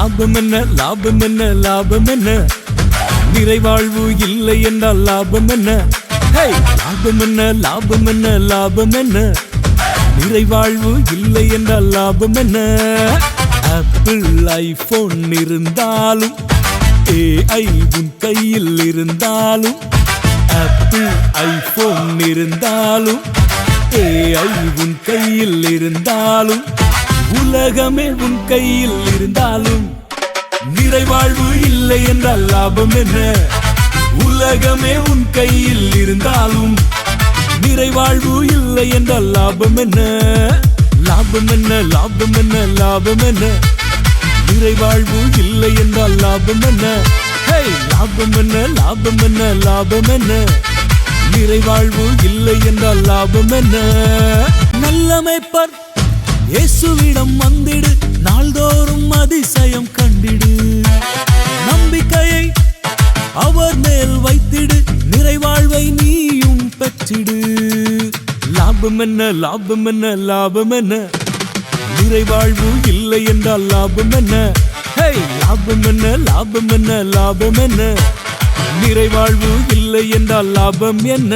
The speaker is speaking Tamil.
லாபம் என்ன லாபம் என்ன லாபம் என்ன நிறைவாழ்வு இல்லை என்றால் லாபம் என்ன லாபம் என்ன லாபம் என்ன லாபம் என்ன நிறைவாழ்வு இல்லை என்றால் லாபம் என்ன ஆப்பிள் ஐபோன் இருந்தாலும் AI உன் கையில் இருந்தாலும் ஆப்பிள் ஐபோன் இருந்தாலும் AI உன் கையில் இருந்தாலும் உலகமே உன் கையில் இருந்தாலும் நிறைவாழ்வு இல்லை என்றால் லாபம் என்ன உலகமே உன் கையில் இருந்தாலும் நிறைவாழ்வு இல்லை என்றால் லாபம் என்ன லாபம் என்ன லாபம் என்ன லாபம் என்ன நிறைவாழ்வு இல்லை என்றால் லாபம் என்ன லாபம் என்ன லாபம் என்ன லாபம் என்ன நிறைவாழ்வு இல்லை என்றால் லாபம் என்ன நல்லமைப்பர் இயேசுவிடம் வந்திடு நாள்தோறும் அதிசயம் கண்டிடு நம்பிக்கையை அவர் மேல் வைத்திடு நிறைவாழ்வை நீயும் பெற்றிடு லாபம் என்ன லாபம் என்ன லாபம் என்ன நிறைவாழ்வு இல்லை என்றால் லாபம் என்ன லாபம் என்ன லாபம் என்ன லாபம் என்ன நிறைவாழ்வு இல்லை என்றால் லாபம் என்ன